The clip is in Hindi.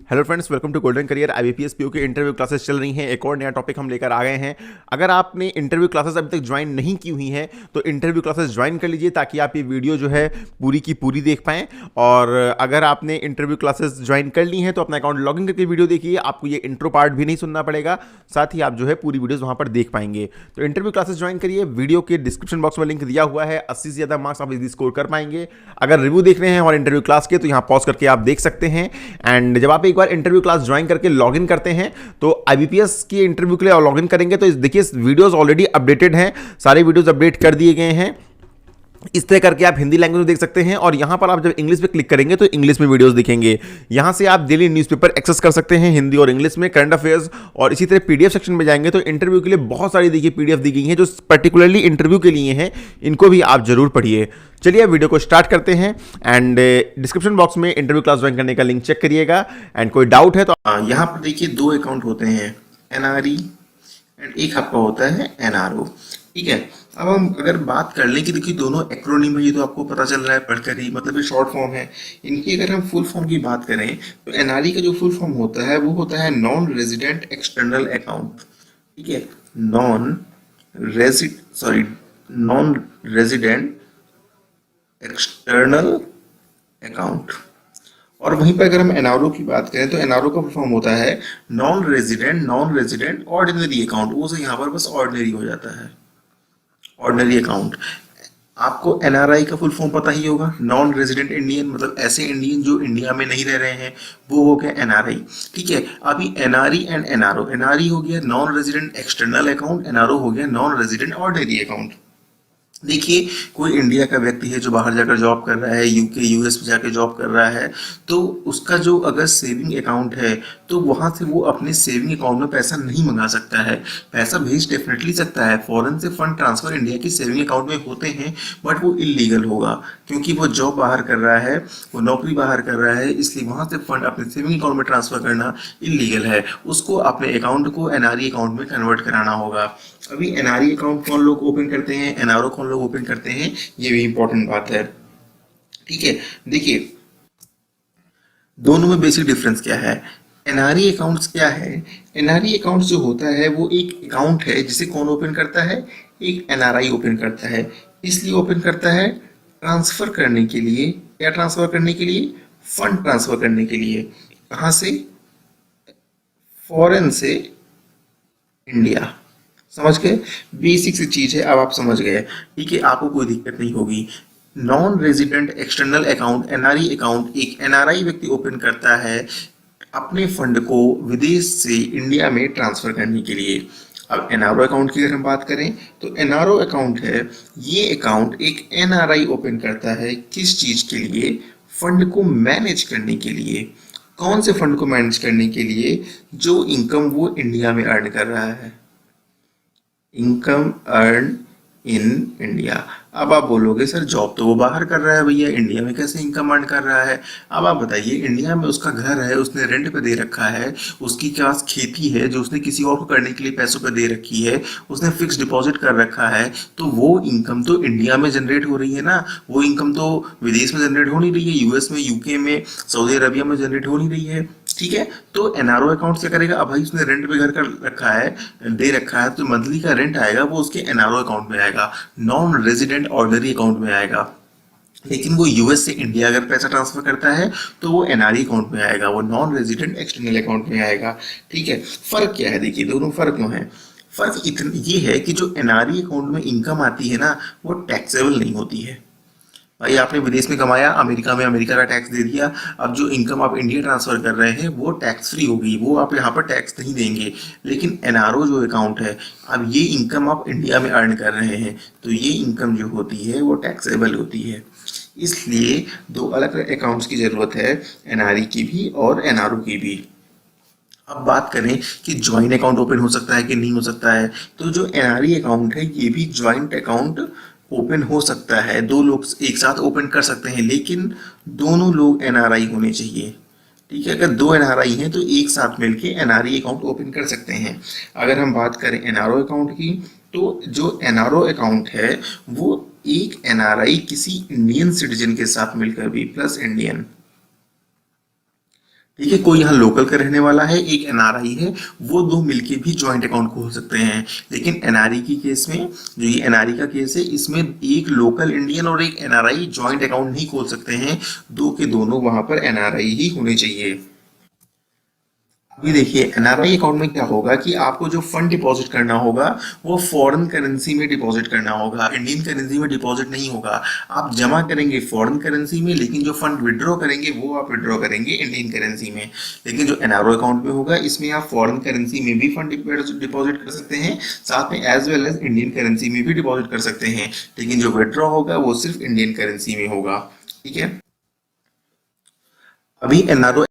Hello friends, welcome to golden career. IBPS PO की इंटरव्यू क्लासेस चल रही हैं। एक और नया टॉपिक हम लेकर आ गए हैं। अगर आपने इंटरव्यू क्लासेस अभी तक ज्वाइन नहीं की हुई हैं तो इंटरव्यू क्लासेस ज्वाइन कर लीजिए ताकि आप ये वीडियो जो है पूरी की पूरी देख पाएं। और अगर आपने इंटरव्यू क्लासेस ज्वाइन कर ली हैं तो अपना अकाउंट लॉगिन करके वीडियो देखिए, आपको ये इंट्रो पार्ट भी नहीं सुनना पड़ेगा, साथ ही आप जो है पूरी वीडियोस वहां पर देख पाएंगे। तो इंटरव्यू क्लासेस ज्वाइन करिए। वीडियो के डिस्क्रिप्शन बॉक्स में लिंक दिया हुआ है। 80 से ज़्यादा मार्क्स आप इजी स्कोर कर पाएंगे। अगर रिव्यू देख रहे हैं हमारे इंटरव्यू क्लास के तो यहाँ पॉज करके आप देख सकते हैं। एंड जब आप एक बार इंटरव्यू क्लास ज्वाइन करके लॉगिन करते हैं तो आईबीपीएस की इंटरव्यू के लिए लॉगिन करेंगे तो देखिए वीडियोस ऑलरेडी अपडेटेड हैं, सारे वीडियोस अपडेट कर दिए गए हैं। इस तरह करके आप हिंदी लैंग्वेज में देख सकते हैं और यहां पर आप जब इंग्लिश पे क्लिक करेंगे तो इंग्लिश में वीडियोस दिखेंगे। यहां से आप डेली न्यूज़पेपर एक्सेस कर सकते हैं हिंदी और इंग्लिश में, करंट अफेयर्स। और इसी तरह पीडीएफ सेक्शन में जाएंगे तो इंटरव्यू के लिए बहुत सारी देखिए पीडीएफ दी गई हैं जो पर्टिकुलरली इंटरव्यू के लिए हैं। इनको भी आप जरूर पढ़िए। चलिए वीडियो को स्टार्ट करते हैं। एंड डिस्क्रिप्शन बॉक्स में इंटरव्यू क्लास ज्वाइन करने का लिंक चेक करिएगा। एंड कोई डाउट है तो यहाँ पर देखिए दो अकाउंट होते हैं, एनआरई एंड एक आपका होता है एनआरओ। ठीक है, अब हम अगर बात कर लें कि देखिए दोनों एक्रोनिम है, ये तो आपको पता चल रहा है पढ़कर ही, मतलब ये शॉर्ट फॉर्म है। इनकी अगर हम फुल फॉर्म की बात करें तो एनआरई का जो फुल फॉर्म होता है वो होता है नॉन रेजिडेंट एक्सटर्नल अकाउंट। ठीक है, नॉन रेजिडेंट एक्सटर्नल अकाउंट। और वहीं पर अगर हम एनआरओ की बात करें तो एनआरओ का फॉर्म होता है नॉन रेजिडेंट ऑर्डिनरी अकाउंट। वो से यहाँ पर बस ऑर्डिनरी हो जाता है, ऑर्डिनरी अकाउंट। आपको एनआरआई का फुल फॉर्म पता ही होगा, नॉन रेजिडेंट इंडियन, मतलब ऐसे इंडियन जो इंडिया में नहीं रह रहे हैं, वो हो गया एनआरआई। ठीक है, अभी एनआरई एंड एनआरओ, एनआरई हो गया non resident external account, NRO हो गया नॉन रेजिडेंट ऑर्डिनरी अकाउंट। देखिए कोई इंडिया का व्यक्ति है जो बाहर जाकर जॉब कर रहा है, यूके यूएस में जाकर जॉब कर रहा है, तो उसका जो अगर सेविंग अकाउंट है तो वहां से वो अपने सेविंग अकाउंट में पैसा नहीं मंगा सकता है। पैसा भेज डेफिनेटली सकता है, फॉरेन से फंड ट्रांसफर इंडिया की सेविंग अकाउंट में होते हैं, बट वो इलीगल होगा क्योंकि वो जॉब बाहर कर रहा है, वो नौकरी बाहर कर रहा है, इसलिए वहां से फंड अपने सेविंग अकाउंट में ट्रांसफर करना इलीगल है। उसको अपने अकाउंट को एनआरई अकाउंट में कन्वर्ट कराना होगा। अभी एनआरई अकाउंट कौन लोग ओपन करते हैं, एनआरओ कौन लोग ओपन करते हैं, ये भी इंपॉर्टेंट बात है। ठीक है, देखिए दोनों में बेसिक डिफरेंस क्या है। एनआरई अकाउंट्स क्या है, एनआरई अकाउंट्स जो होता है वो एक अकाउंट है जिसे कौन ओपन करता है, एक एनआरआई ओपन करता है। इसलिए ओपन करता है ट्रांसफर करने के लिए, क्या ट्रांसफर करने के लिए, फंड ट्रांसफर करने के लिए। कहां से, फॉरेन से इंडिया। समझ गए, बेसिक सी चीज है, अब आप समझ गए। ठीक है, आपको कोई दिक्कत नहीं होगी। Non resident external account, NRE account, एक एनआरआई व्यक्ति ओपन करता है अपने फंड को विदेश से इंडिया में ट्रांसफर करने के लिए। अब एनआरओ अकाउंट की अगर हम बात करें तो एनआरओ अकाउंट है, ये अकाउंट एक एनआरआई ओपन करता है किस चीज के लिए, फंड को मैनेज करने के लिए। कौन से फंड को मैनेज करने के लिए, जो इनकम वो इंडिया में अर्न कर रहा है, इनकम अर्न इन इंडिया। अब आप बोलोगे सर जॉब तो वो बाहर कर रहा है भैया, इंडिया में कैसे इनकम अर्न कर रहा है। अब आप बताइए, इंडिया में उसका घर है, उसने रेंट पे दे रखा है, उसकी पास खेती है जो उसने किसी और को करने के लिए पैसों पे दे रखी है, उसने फिक्स डिपॉजिट कर रखा है, तो वो इनकम तो इंडिया में जनरेट हो रही है ना। वो इनकम तो विदेश में जनरेट हो नहीं रही है, यूएस में, यूके में, सऊदी अरबिया में जनरेट हो नहीं रही है। ठीक है, तो एनआरओ अकाउंट क्या करेगा, अब भाई उसने रेंट पे घर कर रखा है, दे रखा है, तो मंथली का रेंट आएगा वो उसके एनआरओ अकाउंट में आएगा, नॉन रेजिडेंट ऑर्डिनरी अकाउंट में आएगा। लेकिन वो यूएस से इंडिया अगर पैसा ट्रांसफर करता है तो वो एनआरई अकाउंट में आएगा, वो नॉन रेजिडेंट एक्सटर्नल अकाउंट में आएगा। ठीक है, फर्क क्या है, देखिए दोनों फर्क क्यों है। फर्क इतना ये है कि जो एनआरई अकाउंट में इनकम आती है ना, वो टैक्सेबल नहीं होती है। भाई आपने विदेश में कमाया, अमेरिका में अमेरिका का टैक्स दे दिया, अब जो इनकम आप इंडिया ट्रांसफर कर रहे हैं वो टैक्स फ्री होगी, वो आप यहाँ पर टैक्स नहीं देंगे। लेकिन एनआरओ जो अकाउंट है, अब ये इनकम आप इंडिया में अर्न कर रहे हैं तो ये इनकम जो होती है वो टैक्सेबल होती है। इसलिए दो अलग अलग अकाउंट्स की जरूरत है, एनआरई की भी और एनआरओ की भी। अब बात करें कि ज्वाइंट अकाउंट ओपन हो सकता है कि नहीं हो सकता है, तो जो एनआरई अकाउंट है ये भी ज्वाइंट अकाउंट ओपन हो सकता है, दो लोग एक साथ ओपन कर सकते हैं, लेकिन दोनों लोग एनआरआई होने चाहिए। ठीक है, अगर दो एनआरआई हैं तो एक साथ मिलके एनआरई अकाउंट ओपन कर सकते हैं। अगर हम बात करें एनआरओ अकाउंट की, तो जो एनआरओ अकाउंट है वो एक एनआरआई किसी इंडियन सिटीजन के साथ मिलकर भी, प्लस इंडियन, ठीक है, कोई यहाँ लोकल का रहने वाला है, एक एनआरआई है, वो दो मिलके भी जॉइंट अकाउंट खोल सकते हैं। लेकिन एनआरई की केस में, जो ये एनआरई का केस है, इसमें एक लोकल इंडियन और एक एनआरआई जॉइंट अकाउंट नहीं खोल सकते हैं, दो के दोनों वहां पर एनआरआई ही होने चाहिए। अभी देखिए एनआरआई अकाउंट में क्या होगा कि आपको जो फंड डिपॉजिट करना होगा वो फॉरेन करेंसी में डिपॉजिट करना होगा, इंडियन करेंसी में डिपॉजिट नहीं होगा। आप जमा करेंगे फॉरेन करेंसी में, लेकिन जो फंड विड्रॉ करेंगे वो आप विड्रॉ करेंगे इंडियन करेंसी में। लेकिन जो एनआरओ अकाउंट में होगा इसमें आप फॉरेन करेंसी में भी फंड डिपॉजिट कर सकते हैं, साथ में as well as Indian currency में भी डिपॉजिट कर सकते हैं, लेकिन जो विड्रॉ होगा वो सिर्फ इंडियन करेंसी में होगा। ठीक है, अभी एनआरओ